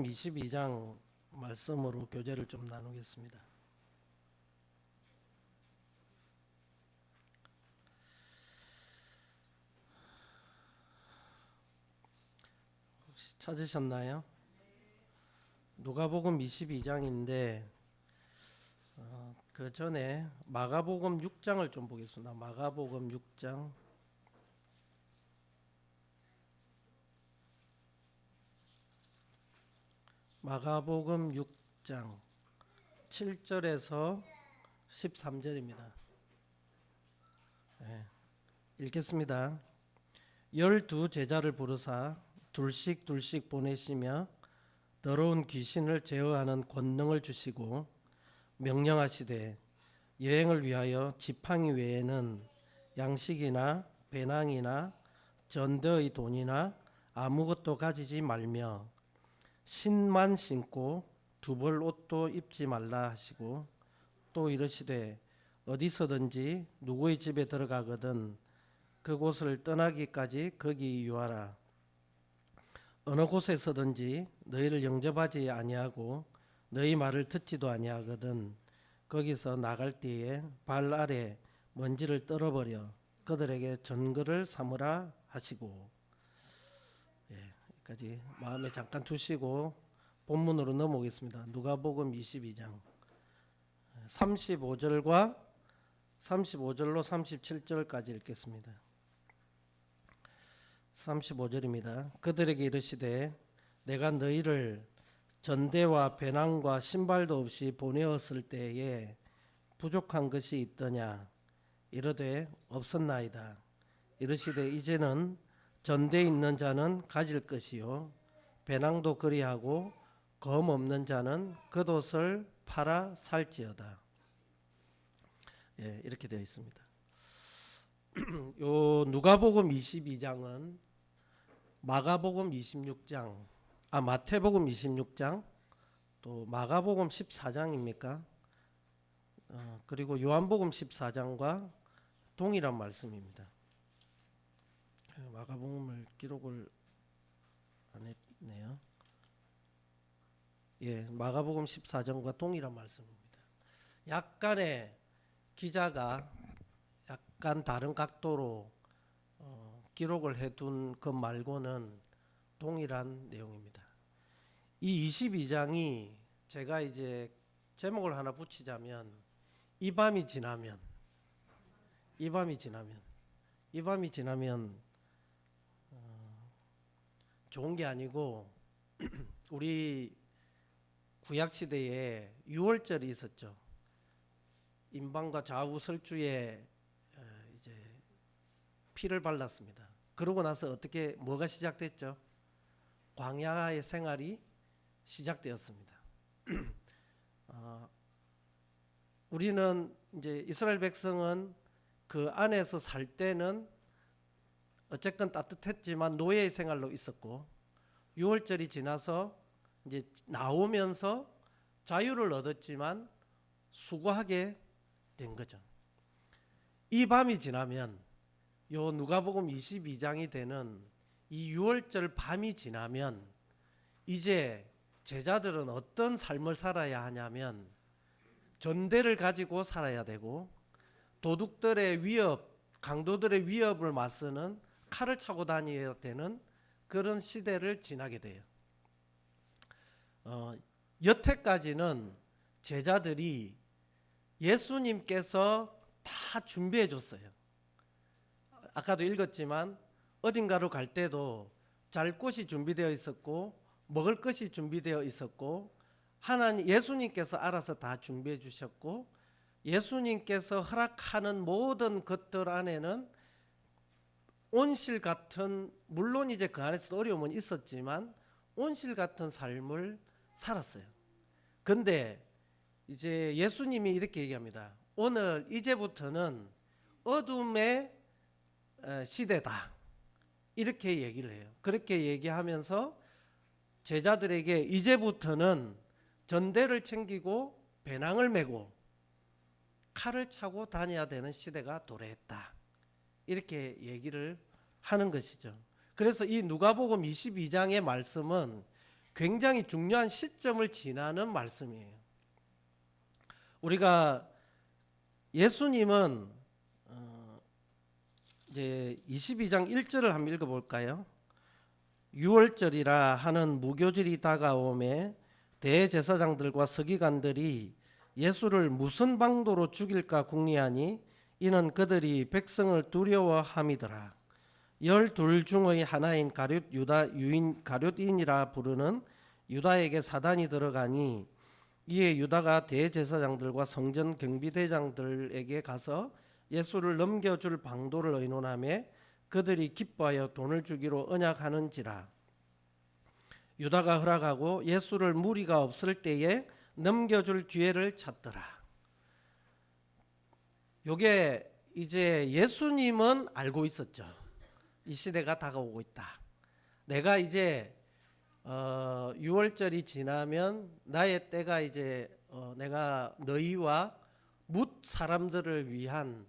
누가복음 22장 말씀으로 교제를 좀 나누겠습니다. 혹시 찾으셨나요? 누가복음 22장인데 그 전에 마가복음 6장을 좀 보겠습니다. 마가복음 6장 마가복음 6장 7절에서 13절입니다. 읽겠습니다. 12 제자를 부르사 둘씩 보내시며 더러운 귀신을 제어하는 권능을 주시고 명령하시되 여행을 위하여 지팡이 외에는 양식이나 배낭이나 전대의 돈이나 아무것도 가지지 말며 신만 신고 두 벌 옷도 입지 말라 하시고 또 이르시되 어디서든지 누구의 집에 들어가거든 그곳을 떠나기까지 거기 유하라. 어느 곳에서든지 너희를 영접하지 아니하고 너희 말을 듣지도 아니하거든 거기서 나갈 때에 발 아래 먼지를 떨어버려 그들에게 전거를 삼으라 하시고. 여기까지 마음에 잠깐 두시고 본문으로 넘어오겠습니다. 누가복음 22장 35절로 37절까지 읽겠습니다. 35절입니다. 그들에게 이르시되 내가 너희를 전대와 배낭과 신발도 없이 보내었을 때에 부족한 것이 있더냐. 이르되 없었나이다. 이르시되 이제는 전대 있는 자는 가질 것이요 배낭도 그리하고 검 없는 자는 겉옷을 팔아 살지어다. 이렇게 되어 있습니다. 요 누가복음 22장은 마가복음 26장, 마태복음 26장, 또 마가복음 14장입니까? 그리고 요한복음 14장과 동일한 말씀입니다. 마가복음을 기록을 안 했네요. 마가복음 14장과 동일한 말씀입니다. 약간의 기자가 약간 다른 각도로 기록을 해둔 것 말고는 동일한 내용입니다. 이 22장이 제가 이제 제목을 하나 붙이자면 이 밤이 지나면 좋은 게 아니고 우리 구약 시대에 유월절이 있었죠. 임방과 좌우 설주에 이제 피를 발랐습니다. 그러고 나서 뭐가 시작됐죠? 광야의 생활이 시작되었습니다. 우리는 이제 이스라엘 백성은 그 안에서 살 때는 어쨌건 따뜻했지만 노예의 생활로 있었고 6월절이 지나서 이제 나오면서 자유를 얻었지만 수고하게 된 거죠. 이 밤이 지나면 요 누가복음 22장이 되는 이 6월절 밤이 지나면 이제 제자들은 어떤 삶을 살아야 하냐면 전대를 가지고 살아야 되고 도둑들의 위협, 강도들의 위협을 맞서는 칼을 차고 다녀야 되는 그런 시대를 지나게 돼요. 여태까지는 제자들이 예수님께서 다 준비해 줬어요. 아까도 읽었지만 어딘가로 갈 때도 잘 곳이 준비되어 있었고 먹을 것이 준비되어 있었고 하나님 예수님께서 알아서 다 준비해 주셨고 예수님께서 허락하는 모든 것들 안에는 온실 같은, 물론 이제 그 안에서도 어려움은 있었지만 온실 같은 삶을 살았어요. 근데 이제 예수님이 이렇게 얘기합니다. 오늘 이제부터는 어둠의 시대다. 이렇게 얘기를 해요. 그렇게 얘기하면서 제자들에게 이제부터는 전대를 챙기고 배낭을 메고 칼을 차고 다녀야 되는 시대가 도래했다. 이렇게 얘기를 하는 것이죠. 그래서 이 누가복음 22장의 말씀은 굉장히 중요한 시점을 지나는 말씀이에요. 우리가 예수님은 이제 22장 1절을 한번 읽어볼까요? 유월절이라 하는 무교절이 다가오매 대제사장들과 서기관들이 예수를 무슨 방도로 죽일까 궁리하니 이는 그들이 백성을 두려워함이더라. 12 중의 하나인 가룟 유다 유인 가룟인이라 부르는 유다에게 사단이 들어가니 이에 유다가 대제사장들과 성전 경비대장들에게 가서 예수를 넘겨줄 방도를 의논하며 그들이 기뻐하여 돈을 주기로 언약하는지라. 유다가 허락하고 예수를 무리가 없을 때에 넘겨줄 기회를 찾더라. 요게 이제 예수님은 알고 있었죠. 이 시대가 다가오고 있다. 내가 이제 6월절이 지나면 나의 때가 이제 내가 너희와 뭇 사람들을 위한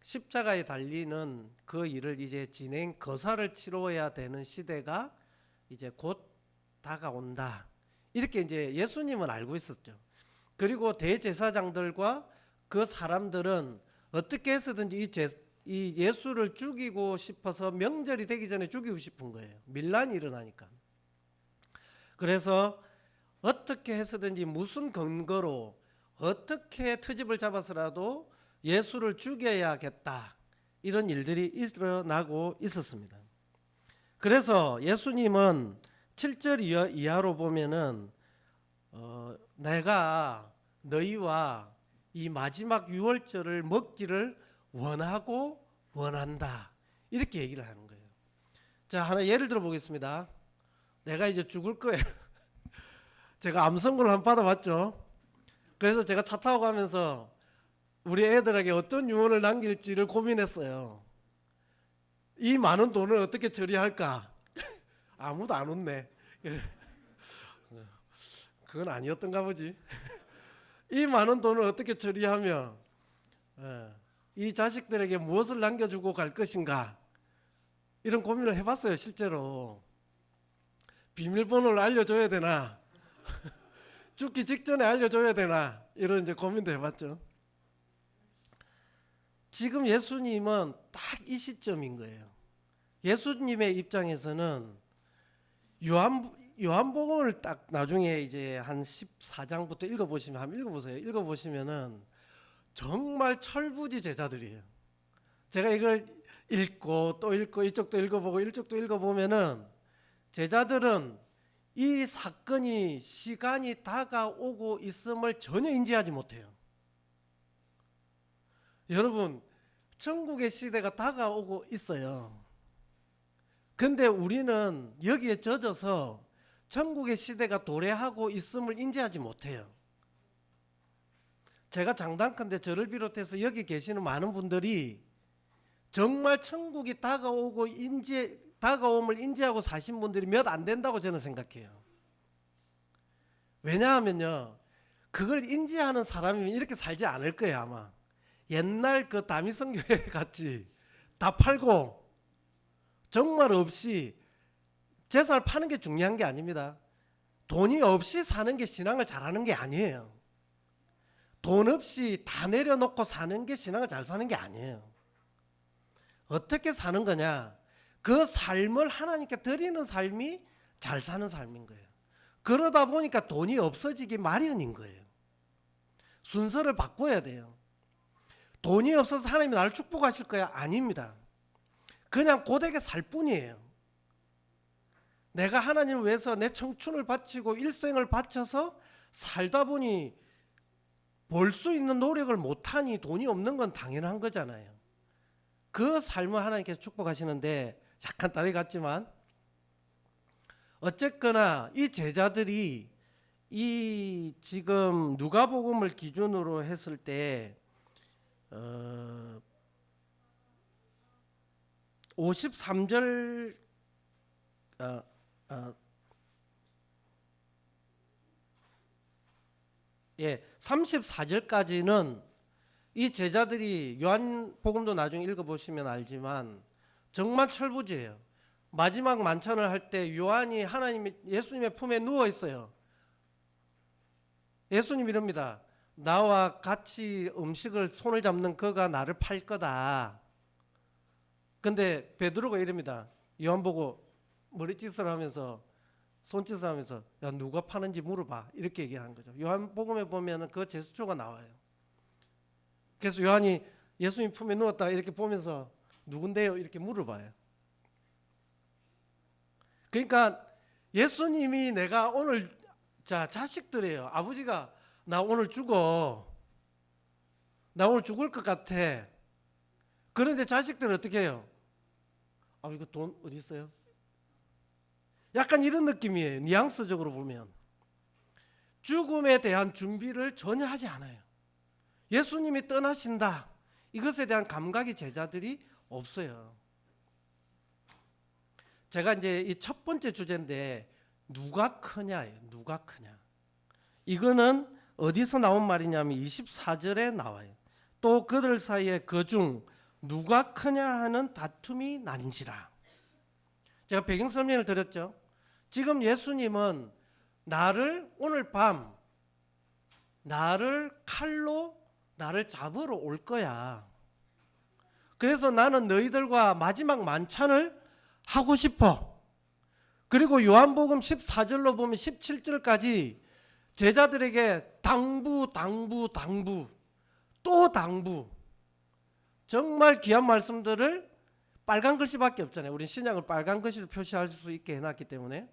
십자가에 달리는 그 일을 이제 거사를 치러야 되는 시대가 이제 곧 다가온다. 이렇게 이제 예수님은 알고 있었죠. 그리고 대제사장들과 그 사람들은 어떻게 해서든지 이 예수를 죽이고 싶어서 명절이 되기 전에 죽이고 싶은 거예요. 밀란이 일어나니까. 그래서 어떻게 해서든지 무슨 근거로 어떻게 트집을 잡아서라도 예수를 죽여야겠다. 이런 일들이 일어나고 있었습니다. 그래서 예수님은 7절 이하로 보면은 내가 너희와 이 마지막 유월절을 먹기를 원하고 원한다. 이렇게 얘기를 하는 거예요. 자, 하나 예를 들어 보겠습니다. 내가 이제 죽을 거예요. 제가 암 선고를 한번 받아봤죠. 그래서 제가 차 타고 가면서 우리 애들에게 어떤 유언을 남길지를 고민했어요. 이 많은 돈을 어떻게 처리할까? 아무도 안 웃네. 그건 아니었던가 보지. 이 많은 돈을 어떻게 처리하며 이 자식들에게 무엇을 남겨주고 갈 것인가? 이런 고민을 해봤어요. 실제로. 비밀번호를 알려줘야 되나? 죽기 직전에 알려줘야 되나? 이런 이제 고민도 해봤죠. 지금 예수님은 딱 이 시점인 거예요. 예수님의 입장에서는 요한복음을 딱 나중에 이제 한 14장부터 읽어보시면 한번 읽어보세요. 읽어보시면은 정말 철부지 제자들이에요. 제가 이걸 읽고 또 읽고 이쪽도 읽어보고 이쪽도 읽어보면은 제자들은 이 사건이 시간이 다가오고 있음을 전혀 인지하지 못해요. 여러분, 천국의 시대가 다가오고 있어요. 근데 우리는 여기에 젖어서 천국의 시대가 도래하고 있음을 인지하지 못해요. 제가 장담컨대 저를 비롯해서 여기 계시는 많은 분들이 정말 천국이 다가옴을 인지하고 사신 분들이 몇 안 된다고 저는 생각해요. 왜냐하면요, 그걸 인지하는 사람이면 이렇게 살지 않을 거예요. 아마 옛날 그 다미성교회 같이 다 팔고 정말 없이 재산을 파는 게 중요한 게 아닙니다. 돈이 없이 사는 게 신앙을 잘하는 게 아니에요. 돈 없이 다 내려놓고 사는 게 신앙을 잘 사는 게 아니에요. 어떻게 사는 거냐? 그 삶을 하나님께 드리는 삶이 잘 사는 삶인 거예요. 그러다 보니까 돈이 없어지기 마련인 거예요. 순서를 바꿔야 돼요. 돈이 없어서 하나님이 나를 축복하실 거야? 아닙니다. 그냥 고되게 살 뿐이에요. 내가 하나님을 위해서 내 청춘을 바치고 일생을 바쳐서 살다 보니 벌 수 있는 노력을 못하니 돈이 없는 건 당연한 거잖아요. 그 삶을 하나님께서 축복하시는데 약간 다르게 같지만 어쨌거나 이 제자들이 이 지금 누가복음을 기준으로 했을 때 53절 34절까지는 이 제자들이 요한복음도 나중에 읽어보시면 알지만 정말 철부지예요. 마지막 만찬을 할 때 요한이 예수님의 품에 누워 있어요. 예수님 이럽니다. 나와 같이 음식을 손을 잡는 그가 나를 팔 거다. 근데 베드로가 이럽니다. 요한 보고 머리짓을 하면서 손짓을 하면서 야 누가 파는지 물어봐 이렇게 얘기하는 거죠. 요한복음에 보면 그 제스처가 나와요. 그래서 요한이 예수님 품에 누웠다가 이렇게 보면서 누군데요 이렇게 물어봐요. 그러니까 예수님이 내가 오늘 자식들이에요. 아버지가 나 오늘 죽어. 나 오늘 죽을 것 같아. 그런데 자식들은 어떻게 해요? 아 이거 돈 어디 있어요? 약간 이런 느낌이에요. 뉘앙스적으로 보면 죽음에 대한 준비를 전혀 하지 않아요. 예수님이 떠나신다. 이것에 대한 감각이 제자들이 없어요. 제가 이제 이 첫 번째 주제인데 누가 크냐예요. 누가 크냐. 이거는 어디서 나온 말이냐면 24절에 나와요. 또 그들 사이에 그중 누가 크냐 하는 다툼이 난지라. 제가 배경 설명을 드렸죠. 지금 예수님은 오늘 밤 나를 칼로 나를 잡으러 올 거야. 그래서 나는 너희들과 마지막 만찬을 하고 싶어. 그리고 요한복음 14절로 보면 17절까지 제자들에게 당부 또 당부 정말 귀한 말씀들을 빨간 글씨밖에 없잖아요. 우리 신약을 빨간 글씨로 표시할 수 있게 해놨기 때문에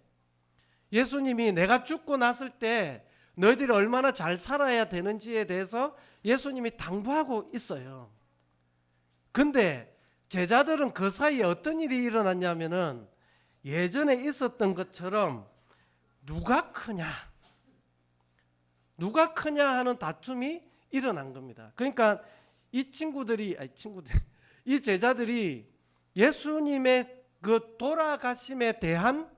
예수님이 내가 죽고 났을 때 너희들이 얼마나 잘 살아야 되는지에 대해서 예수님이 당부하고 있어요. 근데 제자들은 그 사이에 어떤 일이 일어났냐면은 예전에 있었던 것처럼 누가 크냐 하는 다툼이 일어난 겁니다. 그러니까 이 제자들이 예수님의 그 돌아가심에 대한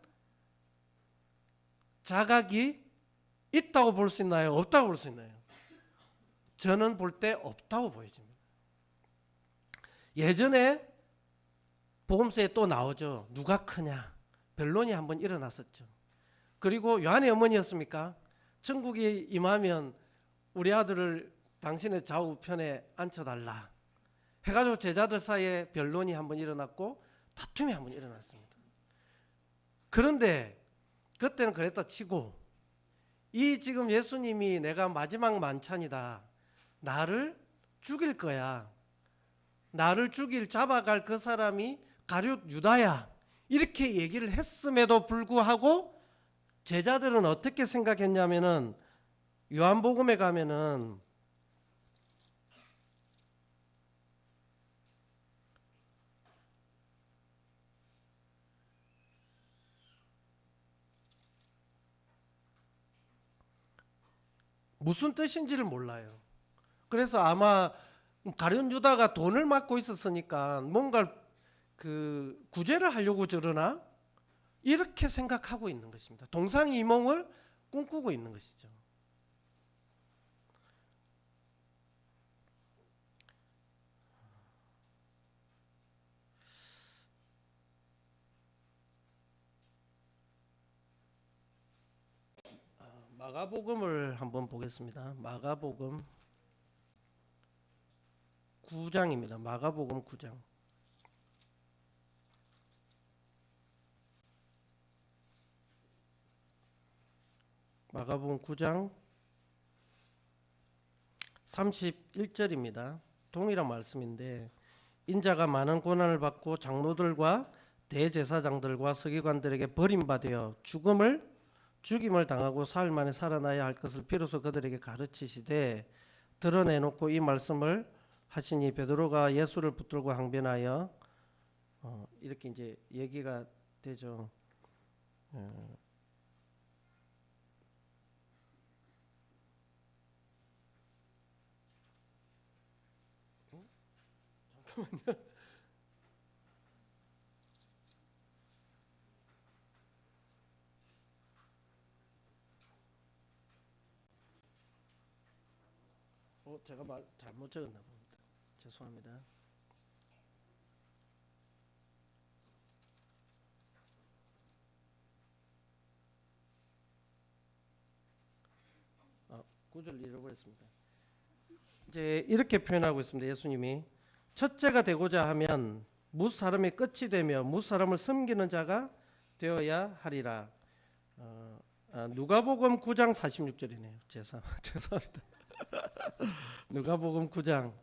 자각이 있다고 볼 수 있나요? 없다고 볼 수 있나요? 저는 볼 때 없다고 보여집니다. 예전에 복음서에 또 나오죠. 누가 크냐? 변론이 한번 일어났었죠. 그리고 요한의 어머니였습니까? 천국이 임하면 우리 아들을 당신의 좌우편에 앉혀달라 해가지고 제자들 사이에 변론이 한번 일어났고 다툼이 한번 일어났습니다. 그런데 그때는 그랬다 치고 이 지금 예수님이 내가 마지막 만찬이다. 나를 죽일 거야. 나를 잡아갈 그 사람이 가룟 유다야. 이렇게 얘기를 했음에도 불구하고 제자들은 어떻게 생각했냐면은 요한복음에 가면은 무슨 뜻인지를 몰라요. 그래서 아마 가룟 유다가 돈을 맡고 있었으니까 뭔가 그 구제를 하려고 저러나 이렇게 생각하고 있는 것입니다. 동상이몽을 꿈꾸고 있는 것이죠. 마가복음을 한번 보겠습니다. 마가복음 9장입니다. 마가복음 9장. 마가복음 9장 31절입니다. 동일한 말씀인데 인자가 많은 고난을 받고 장로들과 대제사장들과 서기관들에게 버림받아 죽임을 당하고 사흘 만에 살아나야 할 것을 비로소 그들에게 가르치시되 드러내놓고 이 말씀을 하시니 베드로가 예수를 붙들고 항변하여 이렇게 이제 얘기가 되죠. 잠깐만요. 제가 말 잘못 적었나 봅니다. 죄송합니다. 구절을 잃어버렸습니다. 이제 이렇게 표현하고 있습니다. 예수님이 첫째가 되고자 하면 뭇 사람의 끝이 되며 뭇 사람을 섬기는 자가 되어야 하리라. 누가복음 9장 46절이네요. 죄송합니다. 누가복음 9장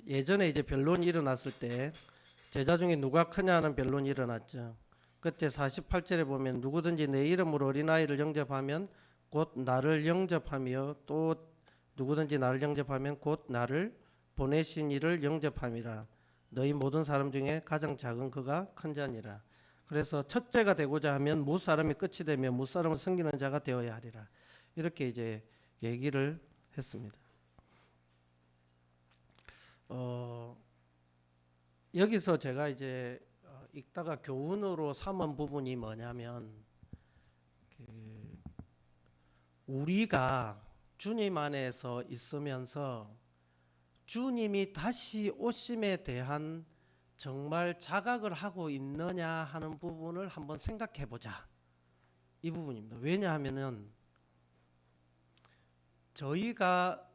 예전에 이제 변론이 일어났을 때 제자 중에 누가 크냐 하는 변론이 일어났죠. 그때 48절에 보면 누구든지 내 이름으로 어린아이를 영접하면 곧 나를 영접하며 또 누구든지 나를 영접하면 곧 나를 보내신 이를 영접함이라. 너희 모든 사람 중에 가장 작은 그가 큰 자니라. 그래서 첫째가 되고자 하면 뭇 사람이 끝이 되며 뭇 사람을 섬기는 자가 되어야 하리라. 이렇게 이제 얘기를 했습니다. 여기서 제가 이제 읽다가 교훈으로 삼은 부분이 뭐냐면 우리가 주님 안에서 있으면서 주님이 다시 오심에 대한 정말 자각을 하고 있느냐 하는 부분을 한번 생각해 보자. 이 부분입니다. 왜냐하면은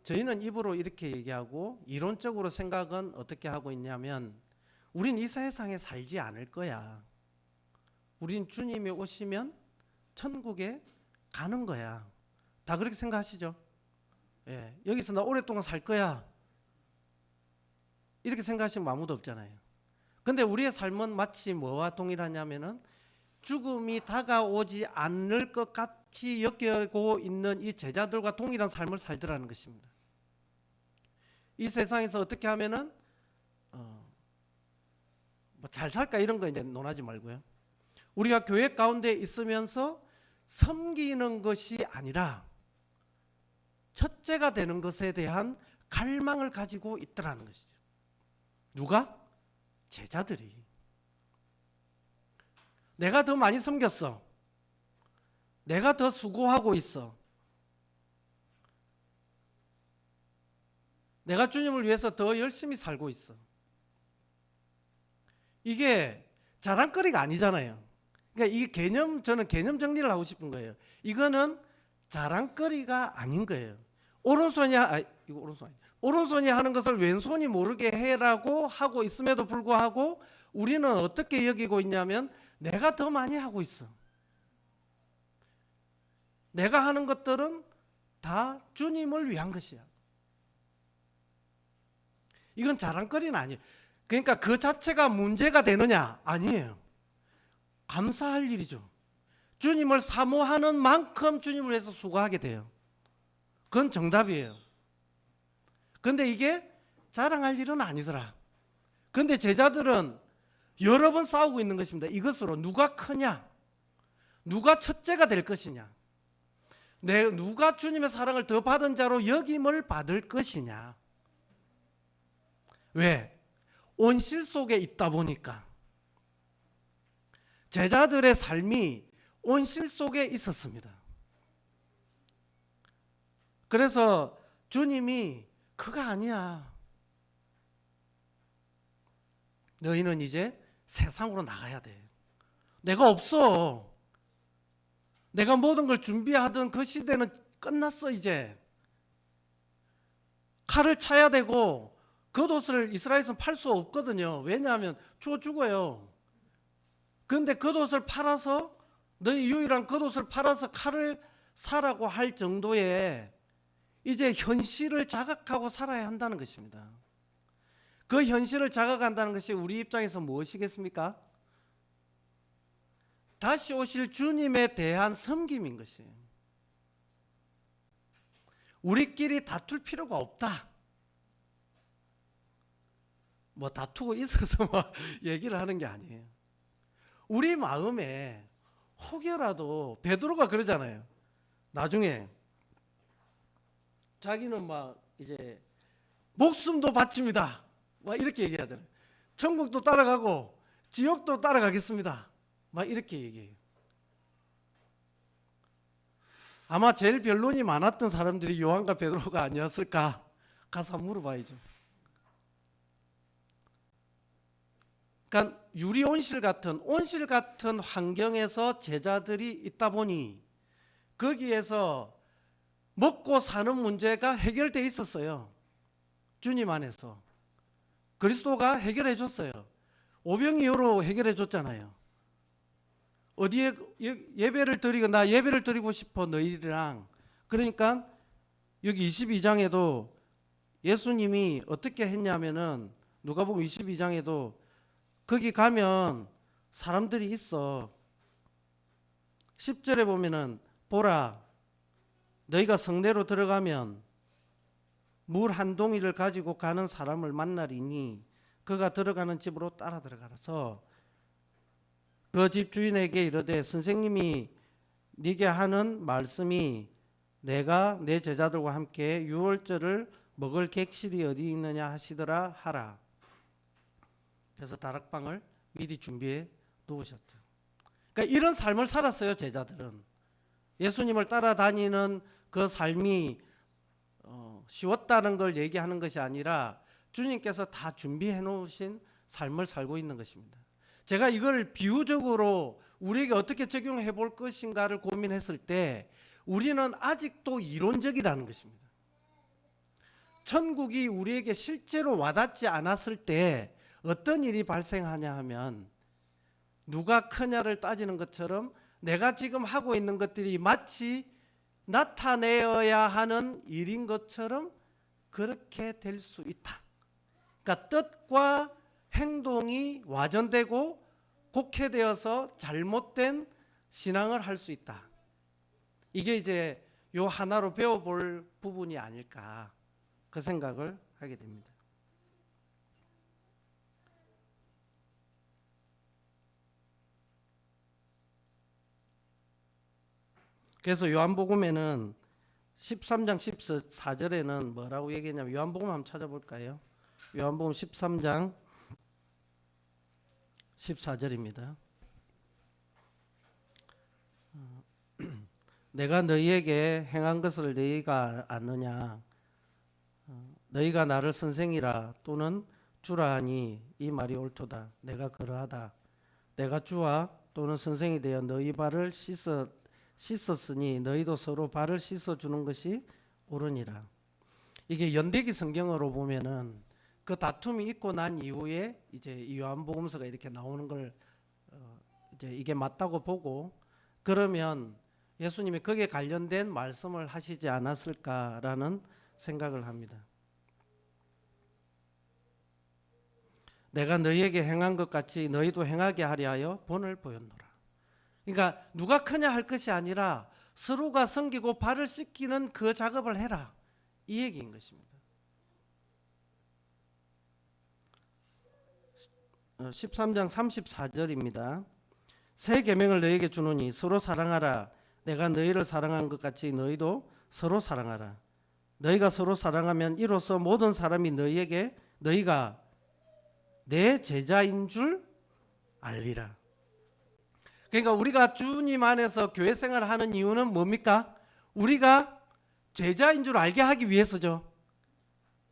저희는 입으로 이렇게 얘기하고 이론적으로 생각은 어떻게 하고 있냐면 우린 이 세상에 살지 않을 거야. 우린 주님이 오시면 천국에 가는 거야. 다 그렇게 생각하시죠? 예, 여기서 나 오랫동안 살 거야. 이렇게 생각하시면 아무도 없잖아요. 근데 우리의 삶은 마치 뭐와 동일하냐면은 죽음이 다가오지 않을 것 같이 여기고 있는 이 제자들과 동일한 삶을 살더라는 것입니다. 이 세상에서 어떻게 하면은 잘 살까 이런 거 이제 논하지 말고요. 우리가 교회 가운데 있으면서 섬기는 것이 아니라 첫째가 되는 것에 대한 갈망을 가지고 있더라는 것이죠. 누가? 제자들이. 내가 더 많이 섬겼어. 내가 더 수고하고 있어. 내가 주님을 위해서 더 열심히 살고 있어. 이게 자랑거리가 아니잖아요. 그러니까 이 저는 개념 정리를 하고 싶은 거예요. 이거는 자랑거리가 아닌 거예요. 오른손이 하는 것을 왼손이 모르게 해라고 하고 있음에도 불구하고 우리는 어떻게 여기고 있냐면 내가 더 많이 하고 있어. 내가 하는 것들은 다 주님을 위한 것이야. 이건 자랑거리는 아니에요. 그러니까 그 자체가 문제가 되느냐? 아니에요. 감사할 일이죠. 주님을 사모하는 만큼 주님을 위해서 수고하게 돼요. 그건 정답이에요. 근데 이게 자랑할 일은 아니더라. 근데 제자들은 여러 번 싸우고 있는 것입니다. 이것으로 누가 크냐? 누가 첫째가 될 것이냐? 누가 주님의 사랑을 더 받은 자로 여김을 받을 것이냐? 왜? 온실 속에 있다 보니까 제자들의 삶이 온실 속에 있었습니다. 그래서 주님이 그거 아니야. 너희는 이제 세상으로 나가야 돼. 내가 없어. 내가 모든 걸 준비하던 그 시대는 끝났어 이제. 칼을 차야 되고 겉옷을 이스라엘에서는 팔 수 없거든요. 왜냐하면 추워 죽어요. 그런데 겉옷을 팔아서 너희 유일한 겉옷을 팔아서 칼을 사라고 할 정도의 이제 현실을 자각하고 살아야 한다는 것입니다. 그 현실을 자각한다는 것이 우리 입장에서 무엇이겠습니까? 다시 오실 주님에 대한 섬김인 것이에요. 우리끼리 다툴 필요가 없다. 뭐 다투고 있어서 뭐 얘기를 하는 게 아니에요. 우리 마음에 혹여라도 베드로가 그러잖아요. 나중에 자기는 막 이제 목숨도 바칩니다. 막 이렇게 얘기하잖아요. 천국도 따라가고 지옥도 따라가겠습니다. 막 이렇게 얘기해요. 아마 제일 변론이 많았던 사람들이 요한과 베드로가 아니었을까? 가서 한번 물어봐야죠. 그러니까 유리 온실 같은 환경에서 제자들이 있다 보니 거기에서 먹고 사는 문제가 해결돼 있었어요. 주님 안에서 그리스도가 해결해 줬어요. 오병이어로 해결해 줬잖아요. 어디에 예배를 드리고 나 예배를 드리고 싶어 너희들이랑. 그러니까 여기 22장에도 예수님이 어떻게 했냐면은 누가복음 22장에도 거기 가면 사람들이 있어. 10절에 보면은 보라 너희가 성내로 들어가면 물 한 동이를 가지고 가는 사람을 만나리니 그가 들어가는 집으로 따라 들어가서 그 집 주인에게 이르되 선생님이 네게 하는 말씀이 내가 내 제자들과 함께 유월절을 먹을 객실이 어디 있느냐 하시더라 하라. 그래서 다락방을 미리 준비해 놓으셨죠. 그러니까 이런 삶을 살았어요. 제자들은 예수님을 따라다니는 그 삶이 쉬웠다는 걸 얘기하는 것이 아니라 주님께서 다 준비해 놓으신 삶을 살고 있는 것입니다. 제가 이걸 비유적으로 우리에게 어떻게 적용해 볼 것인가를 고민했을 때 우리는 아직도 이론적이라는 것입니다. 천국이 우리에게 실제로 와닿지 않았을 때 어떤 일이 발생하냐 하면 누가 크냐를 따지는 것처럼 내가 지금 하고 있는 것들이 마치 나타내어야 하는 일인 것처럼 그렇게 될 수 있다. 그러니까 뜻과 행동이 와전되고 곡해되어서 잘못된 신앙을 할 수 있다. 이게 이제 요 하나로 배워볼 부분이 아닐까 그 생각을 하게 됩니다. 그래서 요한복음에는 13장 14절에는 뭐라고 얘기했냐면 요한복음 한번 찾아볼까요? 요한복음 13장 14절입니다. 내가 너희에게 행한 것을 너희가 아느냐? 너희가 나를 선생이라 또는 주라 하니 이 말이 옳도다. 내가 그러하다. 내가 주와 또는 선생이 되어 너희 발을 씻었으니 너희도 서로 발을 씻어주는 것이 옳으니라. 이게 연대기 성경으로 보면은 그 다툼이 있고 난 이후에 이제 요한복음서가 이렇게 나오는 걸 이제 이게 맞다고 보고 그러면 예수님이 거기에 관련된 말씀을 하시지 않았을까라는 생각을 합니다. 내가 너희에게 행한 것 같이 너희도 행하게 하려 하여 본을 보였노라. 그러니까 누가 크냐 할 것이 아니라 서로가 섬기고 발을 씻기는 그 작업을 해라. 이 얘기인 것입니다. 13장 34절입니다. 새 계명을 너희에게 주노니 서로 사랑하라. 내가 너희를 사랑한 것 같이 너희도 서로 사랑하라. 너희가 서로 사랑하면 이로써 모든 사람이 너희가 내 제자인 줄 알리라. 그러니까 우리가 주님 안에서 교회 생활을 하는 이유는 뭡니까? 우리가 제자인 줄 알게 하기 위해서죠.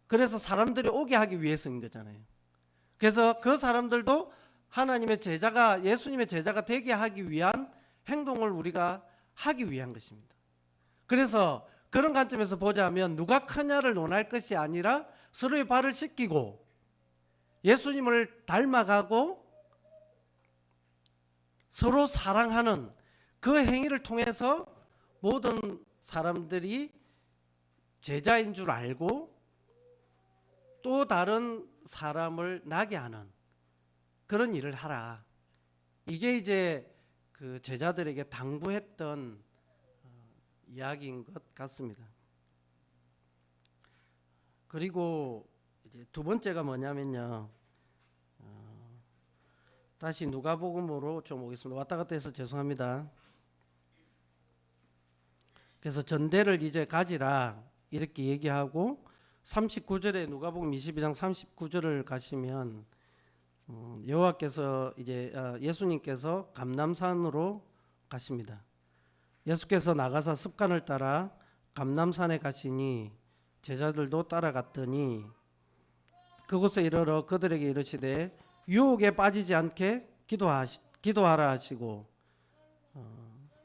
그래서 사람들이 오게 하기 위해서인 거잖아요. 그래서 그 사람들도 하나님의 제자가 예수님의 제자가 되게 하기 위한 행동을 우리가 하기 위한 것입니다. 그래서 그런 관점에서 보자면 누가 크냐를 논할 것이 아니라 서로의 발을 씻기고 예수님을 닮아가고 서로 사랑하는 그 행위를 통해서 모든 사람들이 제자인 줄 알고 또 다른 사람을 나게 하는 그런 일을 하라. 이게 이제 그 제자들에게 당부했던 이야기인 것 같습니다. 그리고 이제 두 번째가 뭐냐면요. 다시 누가복음으로 좀 오겠습니다. 왔다 갔다 해서 죄송합니다. 그래서 전대를 이제 가지라 이렇게 얘기하고 39절에 누가복음 22장 39절을 가시면 여호와께서 이제 예수님께서 감람산으로 가십니다. 예수께서 나가사 습관을 따라 감람산에 가시니 제자들도 따라갔더니 그곳에 이르러 그들에게 이르시되 유혹에 빠지지 않게 기도하라 하시고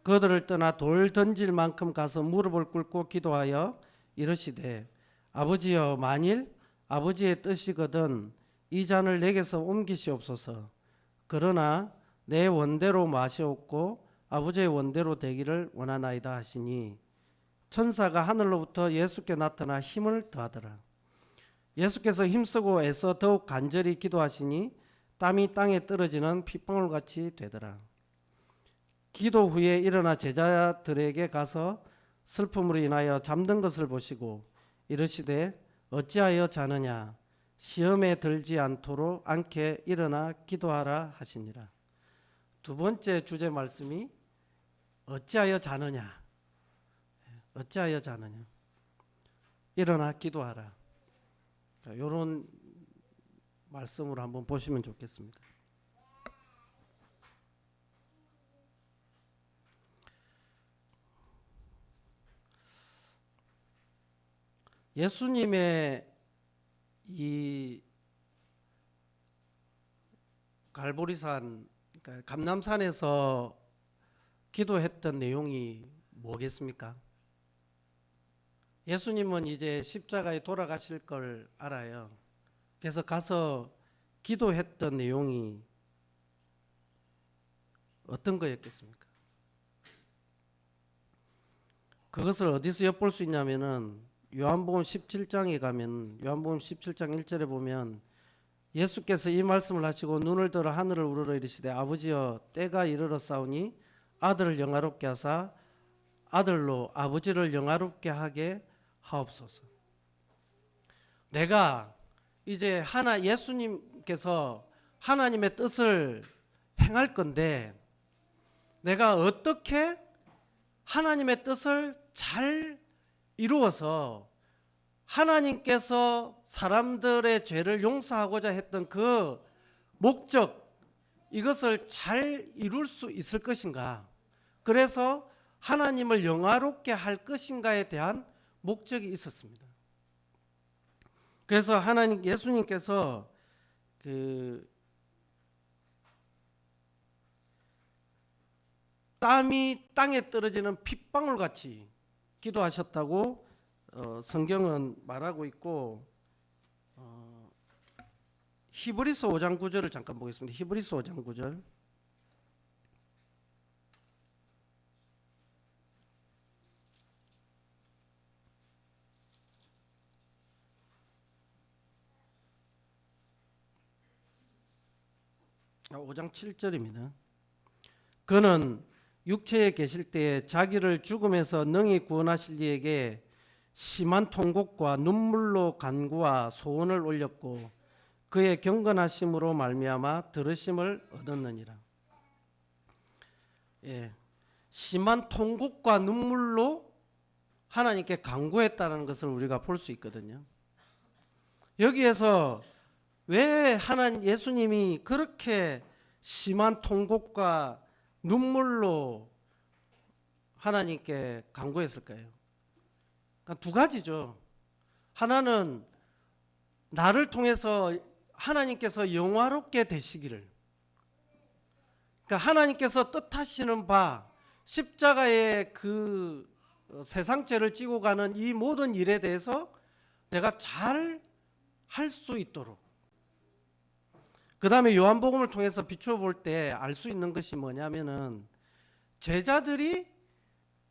그들을 떠나 돌 던질 만큼 가서 무릎을 꿇고 기도하여 이르시되 아버지여 만일 아버지의 뜻이거든 이 잔을 내게서 옮기시옵소서. 그러나 내 원대로 마시옵고 아버지의 원대로 되기를 원하나이다 하시니 천사가 하늘로부터 예수께 나타나 힘을 더하더라. 예수께서 힘쓰고 애써 더욱 간절히 기도하시니 땀이 땅에 떨어지는 핏방울같이 되더라. 기도 후에 일어나 제자들에게 가서 슬픔으로 인하여 잠든 것을 보시고 이르시되 어찌하여 자느냐 시험에 들지 않게 일어나 기도하라 하시니라. 두 번째 주제 말씀이 어찌하여 자느냐, 어찌하여 자느냐, 일어나 기도하라. 이런 말씀으로 한번 보시면 좋겠습니다. 예수님의 이 갈보리산, 그러니까 감람산에서 기도했던 내용이 뭐겠습니까? 예수님은 이제 십자가에 돌아가실 걸 알아요. 그래서 가서 기도했던 내용이 어떤 거였겠습니까? 그것을 어디서 엿볼 수 있냐면은 요한복음 17장에 가면 요한복음 17장 1절에 보면 예수께서 이 말씀을 하시고 눈을 들어 하늘을 우러러 이르시되 아버지여 때가 이르렀사오니 아들을 영화롭게 하사 아들로 아버지를 영화롭게 하게 하옵소서. 내가 이제 예수님께서 하나님의 뜻을 행할 건데 내가 어떻게 하나님의 뜻을 잘 이루어서 하나님께서 사람들의 죄를 용서하고자 했던 그 목적, 이것을 잘 이룰 수 있을 것인가? 그래서 하나님을 영화롭게 할 것인가에 대한 목적이 있었습니다. 그래서 예수님께서 땀이 땅에 떨어지는 핏방울 같이 기도하셨다고 성경은 말하고 있고, 히브리서 5장 9절을 잠깐 보겠습니다. 히브리서 5장 9절. 아, 5장 7절입니다. 그는 육체에 계실 때에 자기를 죽음에서 능히 구원하실 이에게 심한 통곡과 눈물로 간구와 소원을 올렸고 그의 경건하심으로 말미암아 들으심을 얻었느니라. 심한 통곡과 눈물로 하나님께 간구했다는 것을 우리가 볼 수 있거든요. 여기에서 왜 예수님이 그렇게 심한 통곡과 눈물로 하나님께 간구했을까요? 그러니까 두 가지죠. 하나는 나를 통해서 하나님께서 영화롭게 되시기를, 그러니까 하나님께서 뜻하시는 바 십자가의 그 세상죄를 지고 가는 이 모든 일에 대해서 내가 잘 할 수 있도록. 그 다음에 요한복음을 통해서 비추어 볼 때 알 수 있는 것이 뭐냐면은 제자들이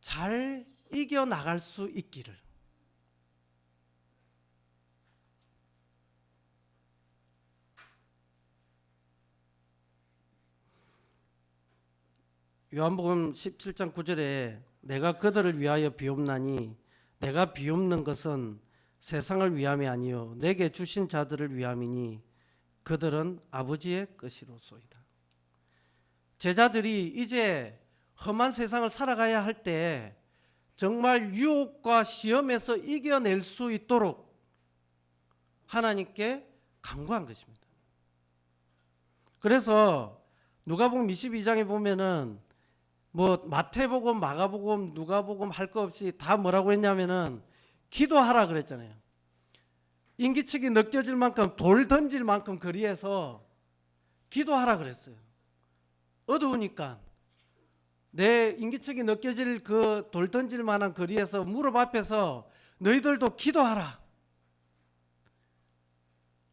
잘 이겨나갈 수 있기를. 요한복음 17장 9절에 내가 그들을 위하여 비옵나니 내가 비옵는 것은 세상을 위함이 아니요 내게 주신 자들을 위함이니 그들은 아버지의 것이로소이다. 제자들이 이제 험한 세상을 살아가야 할 때 정말 유혹과 시험에서 이겨낼 수 있도록 하나님께 간구한 것입니다. 그래서 누가복음 22장에 보면은 뭐 마태복음, 마가복음, 누가복음 할 거 없이 다 뭐라고 했냐면은 기도하라 그랬잖아요. 인기척이 느껴질 만큼, 돌 던질 만큼 거리에서 기도하라 그랬어요. 어두우니까 내 인기척이 느껴질 그 돌 던질 만한 거리에서 무릎 앞에서 너희들도 기도하라.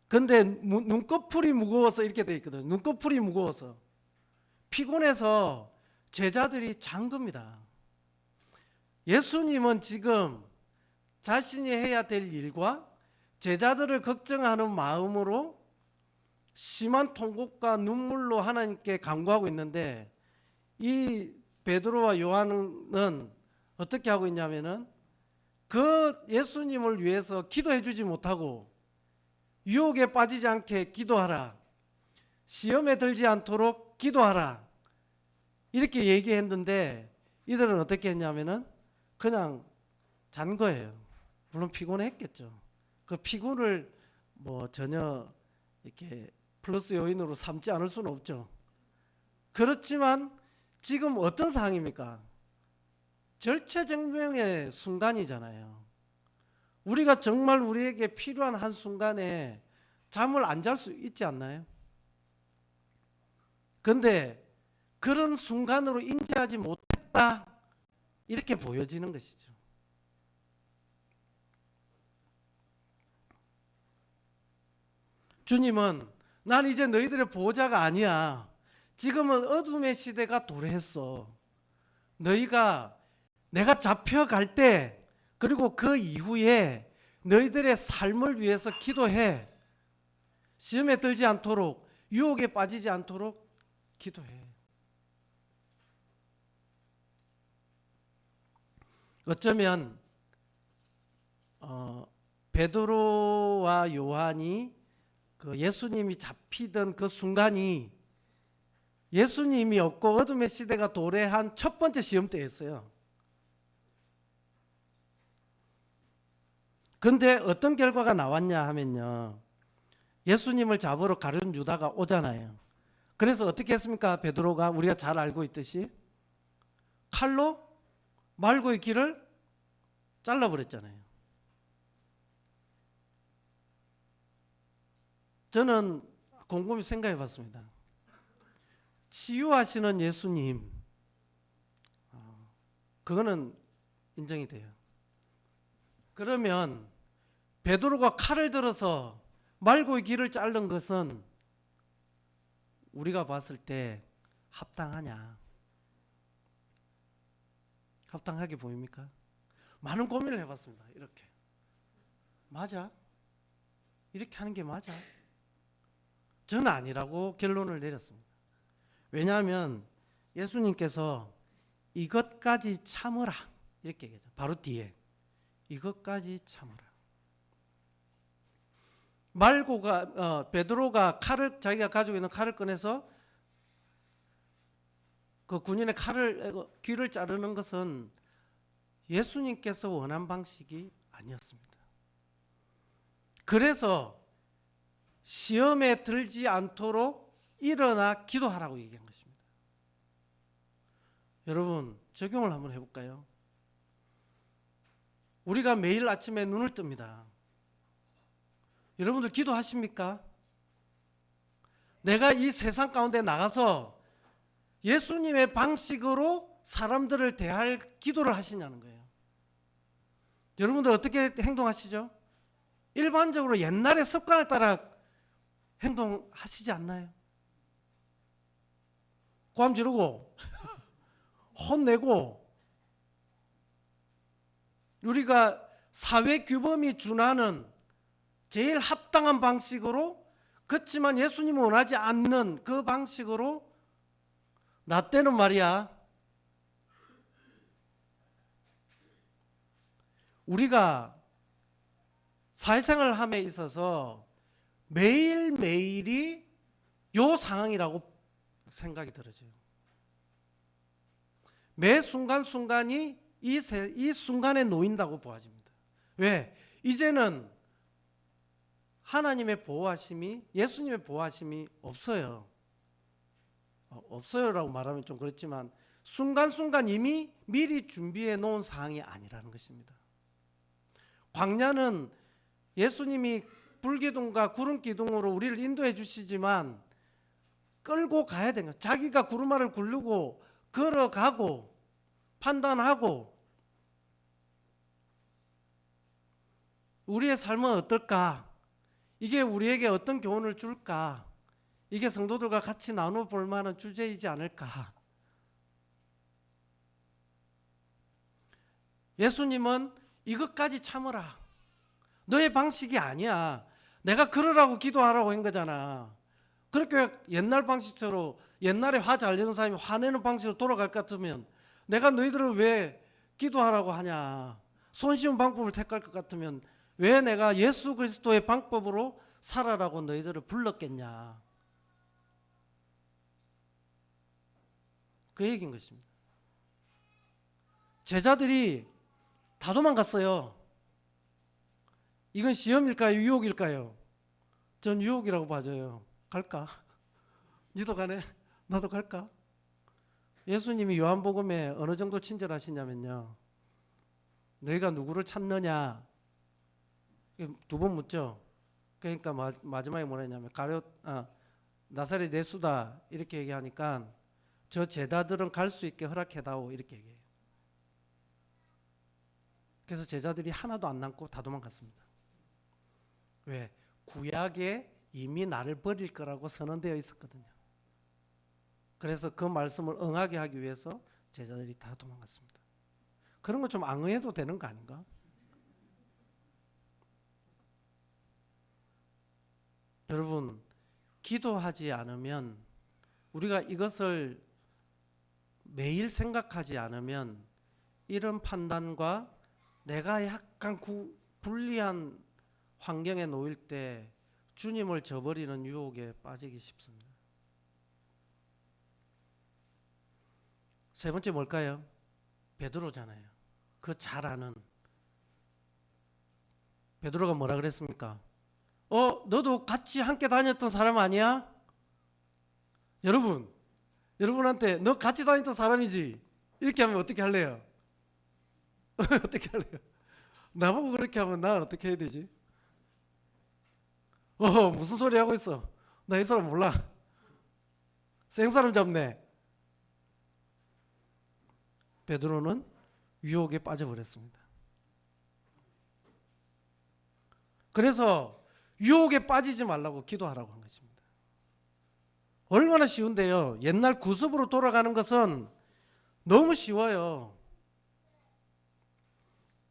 근데 눈꺼풀이 무거워서 이렇게 돼 있거든. 눈꺼풀이 무거워서 피곤해서 제자들이 잔 겁니다. 예수님은 지금 자신이 해야 될 일과 제자들을 걱정하는 마음으로 심한 통곡과 눈물로 하나님께 간구하고 있는데, 이 베드로와 요한은 어떻게 하고 있냐면은 그 예수님을 위해서 기도해 주지 못하고 유혹에 빠지지 않게 기도하라, 시험에 들지 않도록 기도하라, 이렇게 얘기했는데 이들은 어떻게 했냐면은 그냥 잔 거예요. 물론 피곤했겠죠. 그 피곤을 뭐 전혀 이렇게 플러스 요인으로 삼지 않을 수는 없죠. 그렇지만 지금 어떤 상황입니까? 절체절명의 순간이잖아요. 우리가 정말 우리에게 필요한 한 순간에 잠을 안 잘 수 있지 않나요? 그런데 그런 순간으로 인지하지 못했다, 이렇게 보여지는 것이죠. 주님은 난 이제 너희들의 보호자가 아니야. 지금은 어둠의 시대가 도래했어. 너희가 내가 잡혀갈 때, 그리고 그 이후에 너희들의 삶을 위해서 기도해. 시험에 들지 않도록, 유혹에 빠지지 않도록 기도해. 어쩌면 베드로와 요한이 그 예수님이 잡히던 그 순간이 예수님이 없고 어둠의 시대가 도래한 첫 번째 시험 때였어요. 근데 어떤 결과가 나왔냐 하면요, 예수님을 잡으러 가룟 유다가 오잖아요. 그래서 어떻게 했습니까? 베드로가 우리가 잘 알고 있듯이 칼로 말고의 길을 잘라버렸잖아요. 저는 곰곰이 생각해 봤습니다. 치유하시는 예수님, 그거는 인정이 돼요. 그러면 베드로가 칼을 들어서 말고의 길을 자른 것은 우리가 봤을 때 합당하냐? 합당하게 보입니까? 많은 고민을 해봤습니다. 이렇게 맞아? 이렇게 하는 게 맞아? 저는 아니라고 결론을 내렸습니다. 왜냐하면 예수님께서 이것까지 참으라 이렇게 얘기하죠. 바로 뒤에 이것까지 참으라. 베드로가 칼을, 자기가 가지고 있는 칼을 꺼내서 그 군인의 귀를 자르는 것은 예수님께서 원한 방식이 아니었습니다. 그래서 시험에 들지 않도록 일어나 기도하라고 얘기한 것입니다. 여러분, 적용을 한번 해볼까요? 우리가 매일 아침에 눈을 뜹니다. 여러분들 기도하십니까? 내가 이 세상 가운데 나가서 예수님의 방식으로 사람들을 대할 기도를 하시냐는 거예요. 여러분들 어떻게 행동하시죠? 일반적으로 옛날의 습관을 따라 행동하시지 않나요? 고함 지르고 혼내고, 우리가 사회 규범이 준하는 제일 합당한 방식으로, 그렇지만 예수님은 원하지 않는 그 방식으로, 나 때는 말이야, 우리가 사회생활을 함에 있어서 매일매일이 요 상황이라고 생각이 들어져요. 매 순간순간이 이 순간에 놓인다고 보아집니다. 왜? 이제는 하나님의 보호하심이, 예수님의 보호하심이 없어요. 없어요라고 말하면 좀 그렇지만 순간순간 이미 미리 준비해 놓은 사항이 아니라는 것입니다. 광야는 예수님이 불기둥과 구름기둥으로 우리를 인도해 주시지만 끌고 가야 되는 거예요. 자기가 구루마를 굴르고 걸어가고 판단하고 우리의 삶은 어떨까? 이게 우리에게 어떤 교훈을 줄까? 이게 성도들과 같이 나눠 볼 만한 주제이지 않을까? 예수님은 이것까지 참으라. 너의 방식이 아니야. 내가 그러라고 기도하라고 한 거잖아. 그렇게 옛날 방식대로 옛날에 화 잘 내는 사람이 화내는 방식으로 돌아갈 것 같으면 내가 너희들을 왜 기도하라고 하냐. 손쉬운 방법을 택할 것 같으면 왜 내가 예수 그리스도의 방법으로 살아라고 너희들을 불렀겠냐. 그 얘기인 것입니다. 제자들이 다 도망갔어요. 이건 시험일까요? 유혹일까요? 전 유혹이라고 봐져요. 갈까? 니도 가네? 나도 갈까? 예수님이 요한복음에 어느 정도 친절하시냐면요. 너희가 누구를 찾느냐? 두 번 묻죠. 그러니까 마지막에 뭐라 했냐면 나사렛 예수다 이렇게 얘기하니까 저 제자들은 갈 수 있게 허락해다오 이렇게 얘기해요. 그래서 제자들이 하나도 안 남고 다 도망갔습니다. 왜? 구약에 이미 나를 버릴 거라고 선언되어 있었거든요. 그래서 그 말씀을 응하게 하기 위해서 제자들이 다 도망갔습니다. 그런 거 좀 앙해도 되는 거 아닌가? 여러분, 기도하지 않으면 우리가 이것을 매일 생각하지 않으면 이런 판단과 내가 약간 불리한 환경에 놓일 때 주님을 저버리는 유혹에 빠지기 쉽습니다. 세 번째 뭘까요? 베드로잖아요. 그 잘 아는 베드로가 뭐라 그랬습니까? 너도 같이 함께 다녔던 사람 아니야? 여러분한테 너 같이 다녔던 사람이지? 이렇게 하면 어떻게 할래요? 어떻게 할래요? 나보고 그렇게 하면 나 어떻게 해야 되지? 무슨 소리 하고 있어? 나 이 사람 몰라. 생사람 잡네. 베드로는 유혹에 빠져버렸습니다. 그래서 유혹에 빠지지 말라고 기도하라고 한 것입니다. 얼마나 쉬운데요. 옛날 구습으로 돌아가는 것은 너무 쉬워요.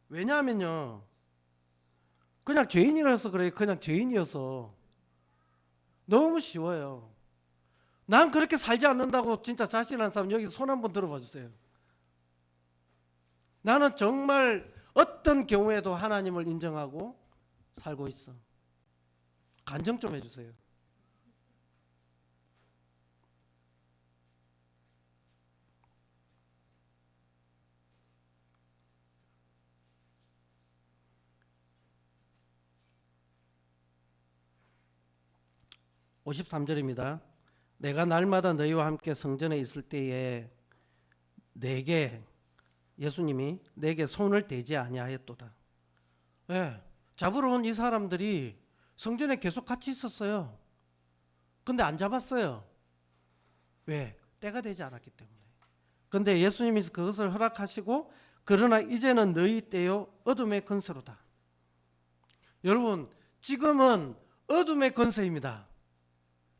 왜냐하면요. 그냥 죄인이라서 그래요. 그냥 죄인이어서. 너무 쉬워요. 난 그렇게 살지 않는다고 진짜 자신한 사람 여기서 손 한번 들어봐 주세요. 나는 정말 어떤 경우에도 하나님을 인정하고 살고 있어. 간증 좀 해주세요. (53절입니다) 내가 날마다 너희와 함께 성전에 있을 때에 예수님이 내게 손을 대지 아니하였도다. 예, 잡으러 온 이 사람들이 성전에 계속 같이 있었어요. 근데 안 잡았어요. 왜? 때가 되지 않았기 때문에. 근데 예수님이 그것을 허락하시고 그러나 이제는 너희 때요 어둠의 권세로다. 여러분, 지금은 어둠의 권세입니다.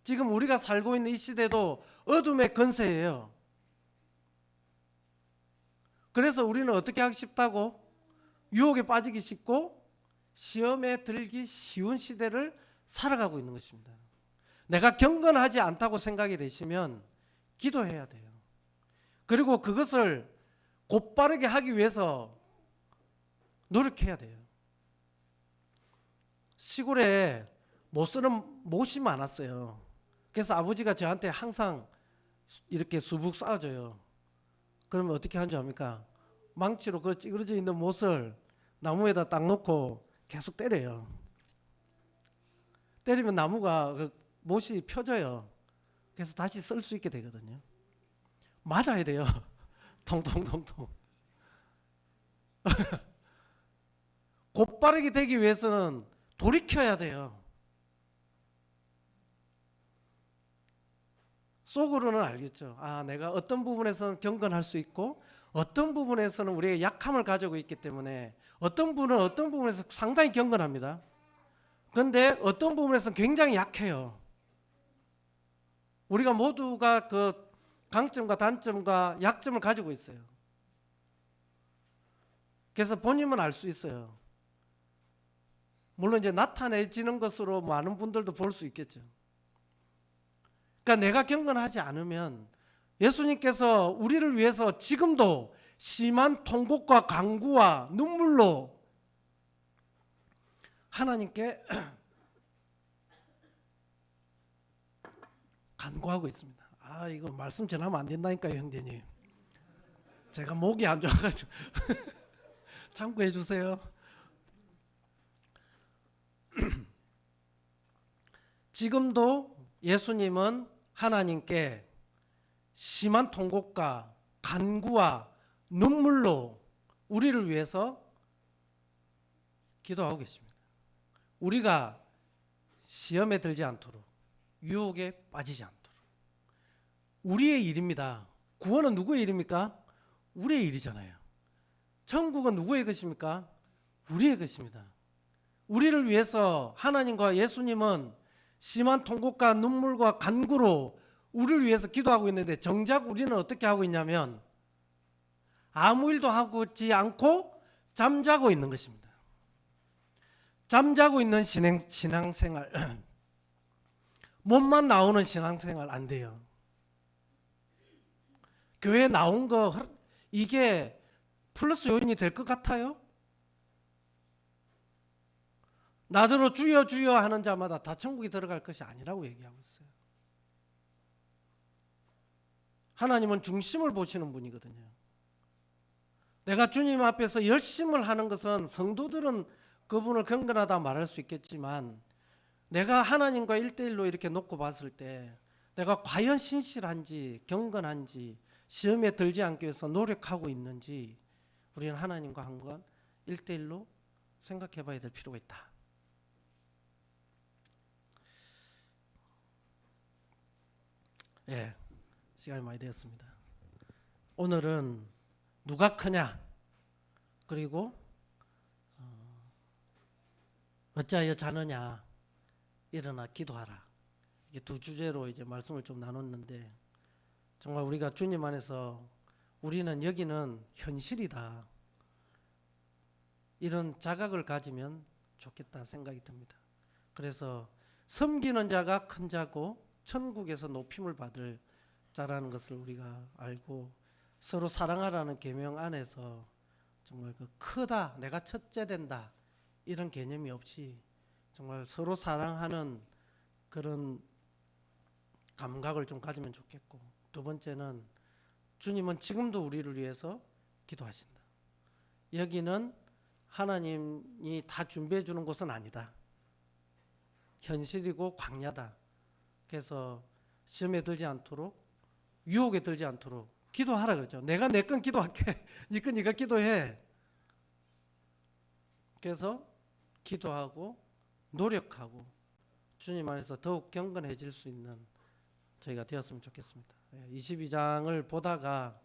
지금 우리가 살고 있는 이 시대도 어둠의 권세예요. 그래서 우리는 어떻게 하기 쉽다고? 유혹에 빠지기 쉽고 시험에 들기 쉬운 시대를 살아가고 있는 것입니다. 내가 경건하지 않다고 생각이 되시면 기도해야 돼요. 그리고 그것을 곧바르게 하기 위해서 노력해야 돼요. 시골에 못 쓰는 못이 많았어요. 그래서 아버지가 저한테 항상 이렇게 수북 쌓아줘요. 그러면 어떻게 하는 줄 압니까? 망치로 그 찌그러져 있는 못을 나무에다 딱 놓고 계속 때려요. 때리면 나무가 그 못이 펴져요. 그래서 다시 쓸 수 있게 되거든요. 맞아야 돼요. 통통통통. 곧바르게 되기 위해서는 돌이켜야 돼요. 속으로는 알겠죠. 아, 내가 어떤 부분에서는 경건할 수 있고 어떤 부분에서는 우리의 약함을 가지고 있기 때문에 어떤 분은 어떤 부분에서 상당히 경건합니다. 그런데 어떤 부분에서는 굉장히 약해요. 우리가 모두가 그 강점과 단점과 약점을 가지고 있어요. 그래서 본인은 알 수 있어요. 물론 이제 나타내지는 것으로 많은 분들도 볼 수 있겠죠. 그러니까 내가 경건하지 않으면 예수님께서 우리를 위해서 지금도 심한 통곡과 간구와 눈물로 하나님께 간구하고 있습니다. 아, 이거 말씀 전하면 안 된다니까요, 형제님. 제가 목이 안 좋아가지고 참고해 주세요. 지금도 예수님은 하나님께 심한 통곡과 간구와 눈물로 우리를 위해서 기도하고 계십니다. 우리가 시험에 들지 않도록, 유혹에 빠지지 않도록. 우리의 일입니다. 구원은 누구의 일입니까? 우리의 일이잖아요. 천국은 누구의 것입니까? 우리의 것입니다. 우리를 위해서 하나님과 예수님은 심한 통곡과 눈물과 간구로 우리를 위해서 기도하고 있는데 정작 우리는 어떻게 하고 있냐면 아무 일도 하고 있지 않고 잠자고 있는 것입니다. 잠자고 있는 신앙생활 몸만 나오는 신앙생활 안 돼요. 교회 나온 거 이게 플러스 요인이 될 것 같아요? 나더러 주여 주여 하는 자마다 다 천국에 들어갈 것이 아니라고 얘기하고 있어요. 하나님은 중심을 보시는 분이거든요. 내가 주님 앞에서 열심을 하는 것은 성도들은 그분을 경건하다 말할 수 있겠지만 내가 하나님과 1대1로 이렇게 놓고 봤을 때 내가 과연 신실한지 경건한지 시험에 들지 않기 위해서 노력하고 있는지 우리는 하나님과 한 건 1대1로 생각해 봐야 될 필요가 있다. 예, 시간이 많이 되었습니다. 오늘은 누가 크냐 그리고 어찌하여 자느냐 일어나 기도하라. 이게 두 주제로 이제 말씀을 좀 나눴는데 정말 우리가 주님 안에서 우리는 여기는 현실이다. 이런 자각을 가지면 좋겠다 생각이 듭니다. 그래서 섬기는 자가 큰 자고 천국에서 높임을 받을 자라는 것을 우리가 알고 서로 사랑하라는 계명 안에서 정말 그 크다, 내가 첫째 된다 이런 개념이 없이 정말 서로 사랑하는 그런 감각을 좀 가지면 좋겠고, 두 번째는 주님은 지금도 우리를 위해서 기도하신다. 여기는 하나님이 다 준비해 주는 곳은 아니다. 현실이고 광야다. 그래서 시험에 들지 않도록, 유혹에 들지 않도록 기도하라 그러죠. 내가 내 건 기도할게. 네 건 네가 기도해. 그래서 기도하고 노력하고 주님 안에서 더욱 경건해질 수 있는 저희가 되었으면 좋겠습니다. 22장을 보다가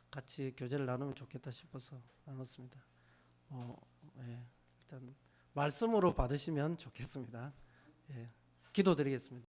같이 교제를 나누면 좋겠다 싶어서 나눴습니다. 일단 말씀으로 받으시면 좋겠습니다. 기도드리겠습니다.